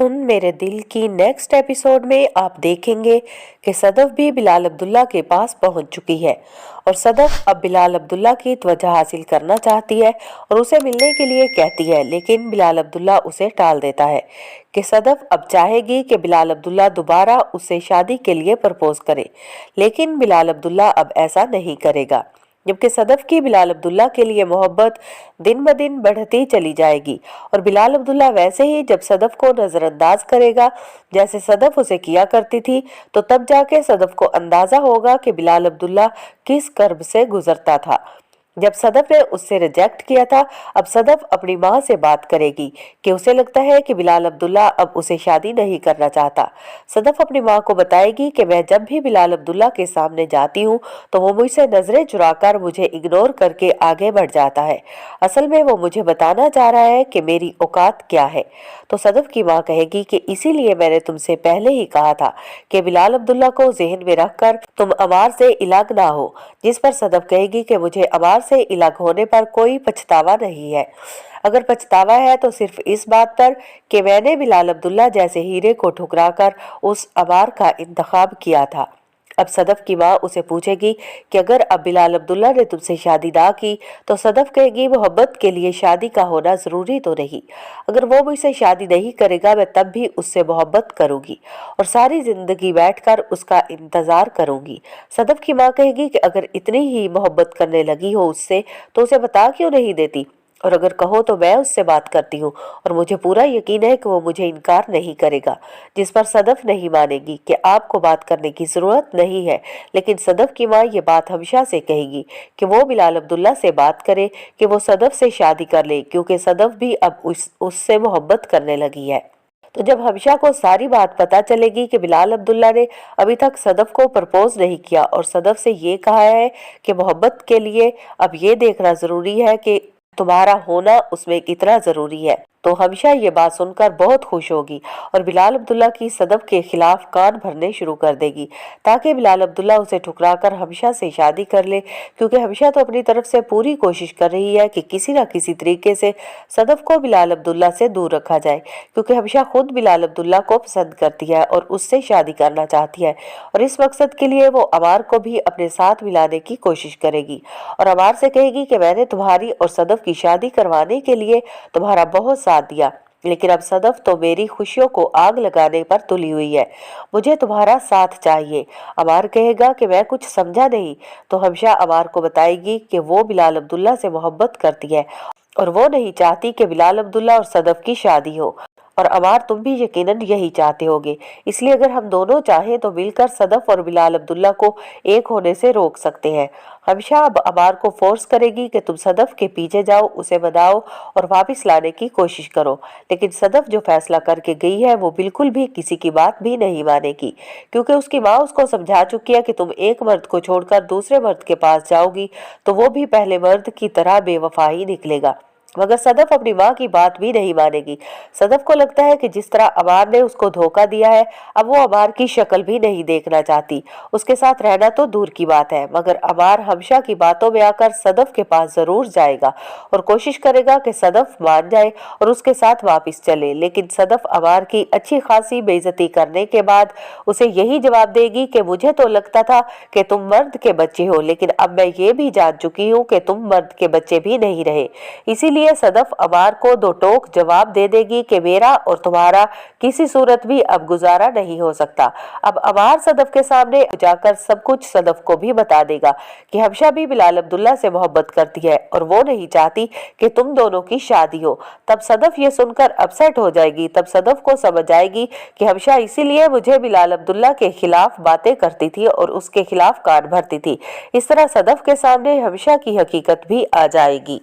सुन मेरे दिल की नेक्स्ट एपिसोड में आप देखेंगे कि सदफ भी बिलाल अब्दुल्ला के पास पहुंच चुकी है और सदफ अब बिलाल अब्दुल्ला की त्वचा हासिल करना चाहती है और उसे मिलने के लिए कहती है, लेकिन बिलाल अब्दुल्ला उसे टाल देता है कि सदफ अब चाहेगी कि बिलाल अब्दुल्ला दोबारा उससे शादी के लिए प्रपोज करे, लेकिन बिलाल अब्दुल्ला अब ऐसा नहीं करेगा। जबकि सदफ की बिलाल अब्दुल्ला के लिए मोहब्बत दिन ब दिन बढ़ती चली जाएगी और बिलाल अब्दुल्ला वैसे ही जब सदफ को नजरअंदाज करेगा जैसे सदफ उसे किया करती थी, तो तब जाके सदफ को अंदाजा होगा कि बिलाल अब्दुल्ला किस कर्ब से गुजरता था। जब सदफ ने उससे रिजेक्ट किया था, अब सदफ अपनी माँ से बात करेगी कि उसे लगता है कि बिलाल अब्दुल्ला अब उसे शादी नहीं करना चाहता। सदफ अपनी माँ को बताएगी कि मैं जब भी बिलाल अब्दुल्ला के सामने जाती हूँ तो वो मुझसे नजरें चुराकर मुझे इग्नोर करके आगे बढ़ जाता है। असल में वो मुझे बताना चाह रहा है कि मेरी औकात क्या है। तो सदफ की माँ कहेगी कि इसीलिए मैंने तुमसे पहले ही कहा था कि बिलाल अब्दुल्ला को जहन में रखकर तुम अमार से अलग ना हो। जिस पर सदफ कहेगी कि मुझे अमार से अलग होने पर कोई पछतावा नहीं है। अगर पछतावा है तो सिर्फ इस बात पर कि मैंने बिलाल अब्दुल्ला जैसे हीरे को ठुकराकर उस अमार का इंतखाब किया था। अब सदफ की माँ उसे पूछेगी कि अगर अब बिलाल अब्दुल्ला ने तुमसे शादी ना की तो सदफ कहेगी मोहब्बत के लिए शादी का होना जरूरी तो नहीं। अगर वो मुझसे शादी नहीं करेगा मैं तब भी उससे मोहब्बत करूंगी और सारी जिंदगी बैठकर उसका इंतजार करूंगी। सदफ की माँ कहेगी कि अगर इतनी ही मोहब्बत करने लगी हो उससे तो उसे बता क्यों नहीं देती, और अगर कहो तो मैं उससे बात करती हूँ और मुझे पूरा यकीन है कि वो मुझे इनकार नहीं करेगा। जिस पर सदफ नहीं मानेगी कि आपको बात करने की ज़रूरत नहीं है, लेकिन सदफ की माँ ये बात हमेशा से कहेगी कि वो बिलाल अब्दुल्ला से बात करे कि वो सदफ से शादी कर ले, क्योंकि सदफ भी अब उससे मोहब्बत करने लगी है। तो जब हमशा को सारी बात पता चलेगी कि बिलाल अब्दुल्ला ने अभी तक सदफ को प्रपोज नहीं किया और सदफ से ये कहा है कि मोहब्बत के लिए अब ये देखना ज़रूरी है कि तुम्हारा होना उसमें कितना जरूरी है, तो हमेशा ये बात सुनकर बहुत खुश होगी और बिलाल अब्दुल्ला की सदफ के खिलाफ कान भरने शुरू कर देगी ताकि बिलाल अब्दुल्ला उसे ठुकराकर हमेशा से शादी कर ले, क्योंकि हमेशा तो अपनी तरफ से पूरी कोशिश कर रही है कि किसी न किसी तरीके से सदफ को बिलाल अब्दुल्ला से दूर रखा जाए, क्योंकि हमेशा खुद बिलाल अब्दुल्ला को पसंद करती है और उससे शादी करना चाहती है और इस मकसद के लिए वो अमार को भी अपने साथ मिलाने की कोशिश करेगी और अमार से कहेगी कि मैंने तुम्हारी और सदफ की शादी करवाने के लिए तुम्हारा बहुत साथ दिया, लेकिन अब सदफ तो मेरी खुशियों को आग लगाने पर तुली हुई है, मुझे तुम्हारा साथ चाहिए। अमार कहेगा कि मैं कुछ समझा नहीं, तो हमेशा अमार को बताएगी कि वो बिलाल अब्दुल्ला से मोहब्बत करती है और वो नहीं चाहती कि बिलाल अब्दुल्ला और सदफ की शादी हो, और अमार तुम भी यकीनन यही चाहते होगे। इसलिए अगर हम दोनों चाहें तो मिलकर सदफ और बिलाल अब्दुल्ला को एक होने से रोक सकते हैं। हमेशा अब अमार को फोर्स करेगी कि तुम सदफ के पीछे जाओ, उसे मनाओ और वापस लाने की कोशिश करो, लेकिन सदफ जो फैसला करके गई है वो बिल्कुल भी किसी की बात भी नहीं मानेगी, क्योंकि उसकी माँ उसको समझा चुकी है कि तुम एक मर्द को छोड़कर दूसरे मर्द के पास जाओगी तो वो भी पहले मर्द की तरह बेवफा ही निकलेगा। मगर सदफ अपनी माँ की बात भी नहीं मानेगी। सदफ को लगता है कि जिस तरह अमार ने उसको धोखा दिया है, अब वो अमार की शक्ल भी नहीं देखना चाहती। उसके साथ रहना तो दूर की बात है, मगर अमार हमेशा की बातों में आकर सदफ के पास जरूर जाएगा और कोशिश करेगा कि सदफ मान जाए और उसके साथ वापस चले, लेकिन सदफ अमार की अच्छी खासी बेइज्जती करने के बाद उसे यही जवाब देगी कि मुझे तो लगता था कि तुम मर्द के बच्चे हो, लेकिन अब मैं ये भी जान चुकी हूँ कि तुम मर्द के बच्चे भी नहीं रहे। इसीलिए सदफ अमार को दो टोक जवाब दे देगी कि मेरा और तुम्हारा किसी सूरत भी अब गुजारा नहीं हो सकता। अब अमार सदफ के सामने जाकर सब कुछ सदफ को भी बता देगा कि हमेशा भी बिलाल अब्दुल्ला से मोहब्बत करती है और वो नहीं चाहती कि तुम दोनों की शादी हो। तब सदफ ये सुनकर अपसेट हो जाएगी। तब सदफ को समझ आएगी कि हमेशा इसीलिए मुझे बिलाल अब्दुल्ला के खिलाफ बातें करती थी और उसके खिलाफ कान भरती थी। इस तरह सदफ के सामने हमेशा की हकीकत भी आ जाएगी।